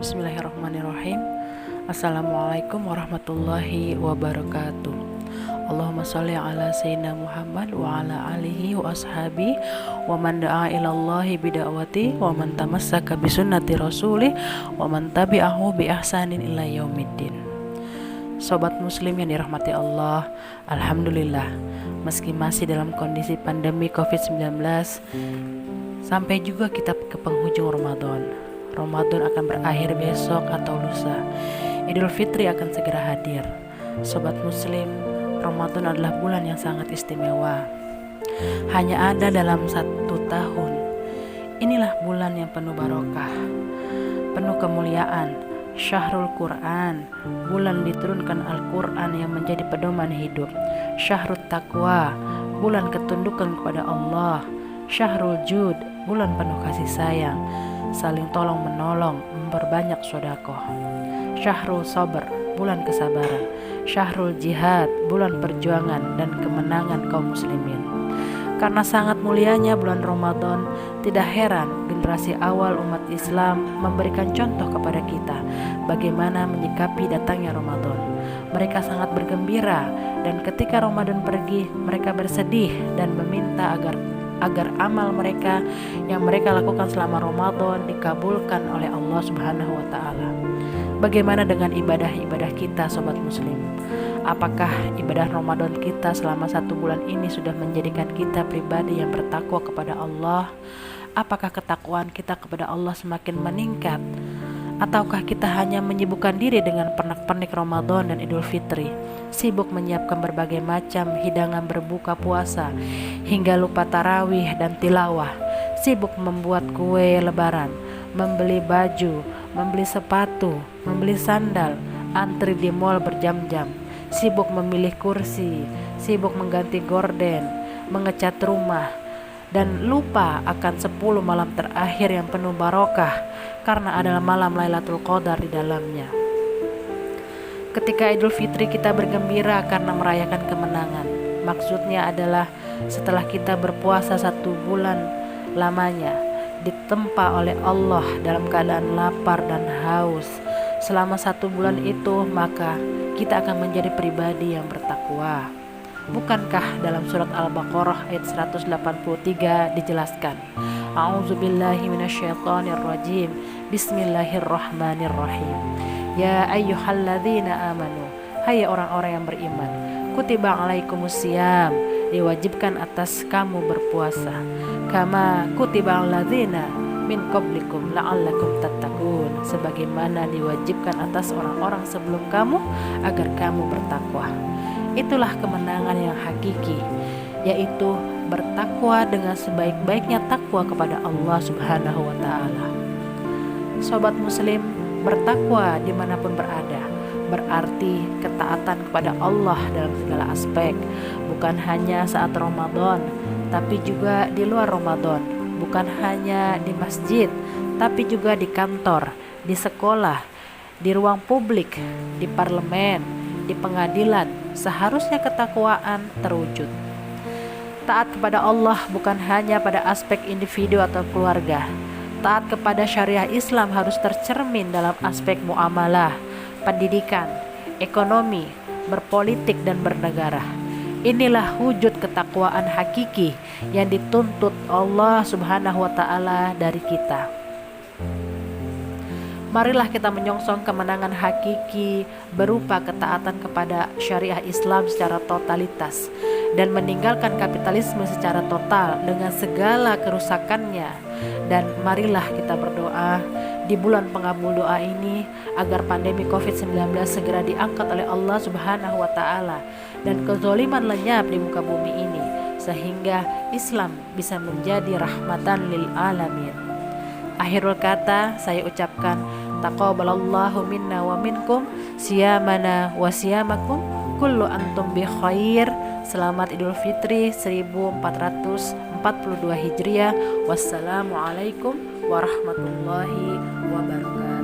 Bismillahirrahmanirrahim. Assalamualaikum warahmatullahi wabarakatuh. Allahumma sholli ala sayyidina Muhammad wa ala alihi wa ashabi wa man da'a ilallahi bida'wati wa man tamassaka bisunnati rasulih wa man tabi'ahu bi ihsanin ila yaumiddin. Sobat muslim yang dirahmati Allah, alhamdulillah, meski masih dalam kondisi pandemi COVID-19, sampai juga kita ke penghujung Ramadan. Ramadan akan berakhir besok atau lusa. Idul Fitri akan segera hadir. Sobat muslim, Ramadan adalah bulan yang sangat istimewa. Hanya ada dalam 1 tahun. Inilah bulan yang penuh barokah, penuh kemuliaan, Syahrul Quran, bulan diturunkan Al-Quran yang menjadi pedoman hidup. Syahrul Taqwa, bulan ketundukan kepada Allah. Syahrul Jud, bulan penuh kasih sayang, saling tolong menolong, memperbanyak sedekah. Syahrul Sabr, bulan kesabaran. Syahrul Jihad, bulan perjuangan dan kemenangan kaum muslimin. Karena sangat mulianya bulan Ramadan, tidak heran generasi awal umat Islam memberikan contoh kepada kita bagaimana menyikapi datangnya Ramadan. Mereka sangat bergembira, dan ketika Ramadan pergi, mereka bersedih dan meminta agar amal mereka yang mereka lakukan selama Ramadan dikabulkan oleh Allah Subhanahu wa taala. Bagaimana dengan ibadah-ibadah kita, sobat muslim? Apakah ibadah Ramadan kita selama 1 bulan ini sudah menjadikan kita pribadi yang bertakwa kepada Allah? Apakah ketakwaan kita kepada Allah semakin meningkat? Ataukah kita hanya menyibukkan diri dengan pernak-pernik Ramadan dan Idul Fitri, sibuk menyiapkan berbagai macam hidangan berbuka puasa, hingga lupa tarawih dan tilawah, sibuk membuat kue lebaran, membeli baju, membeli sepatu, membeli sandal, antri di mal berjam-jam, sibuk memilih kursi, sibuk mengganti gorden, mengecat rumah, dan lupa akan 10 malam terakhir yang penuh barokah karena adalah malam Lailatul Qadar di dalamnya. Ketika Idul Fitri kita bergembira karena merayakan kemenangan. Maksudnya adalah setelah kita berpuasa 1 bulan lamanya, ditempa oleh Allah dalam keadaan lapar dan haus selama 1 bulan itu, maka kita akan menjadi pribadi yang bertakwa. Bukankah dalam surat Al-Baqarah ayat 183 dijelaskan, A'udzubillahi minasyaitonirrajim, Bismillahirrahmanirrahim. Ya ayyuhalladzina amanu, hai orang-orang yang beriman, kutiba alaikumusiyam, diwajibkan atas kamu berpuasa, kama kutiba aladzina min qablikum la'allakum tattaqun, sebagaimana diwajibkan atas orang-orang sebelum kamu agar kamu bertakwa. Itulah kemenangan yang hakiki, yaitu bertakwa dengan sebaik-baiknya takwa kepada Allah Subhanahu wa ta'ala. Sobat muslim, bertakwa dimanapun berada berarti ketaatan kepada Allah dalam segala aspek, bukan hanya saat Ramadan, tapi juga di luar Ramadan, bukan hanya di masjid, tapi juga di kantor, di sekolah, di ruang publik, di parlemen, di pengadilan. Seharusnya ketakwaan terwujud. Taat kepada Allah bukan hanya pada aspek individu atau keluarga. Taat kepada syariah Islam harus tercermin dalam aspek muamalah, pendidikan, ekonomi, berpolitik, dan bernegara. Inilah wujud ketakwaan hakiki yang dituntut Allah Subhanahu wa ta'ala dari kita. Marilah kita menyongsong kemenangan hakiki berupa ketaatan kepada syariah Islam secara totalitas dan meninggalkan kapitalisme secara total dengan segala kerusakannya. Dan marilah kita berdoa di bulan pengabul doa ini agar pandemi COVID-19 segera diangkat oleh Allah Subhanahu wa ta'ala dan kezaliman lenyap di muka bumi ini, sehingga Islam bisa menjadi rahmatan lil alamin. Akhirul kata saya ucapkan, taqabbalallahu minna wa minkum siyamana wa siyamakum kullu antum bi khair. Selamat Idul Fitri 1442 Hijriah. Wassalamualaikum warahmatullahi wabarakatuh.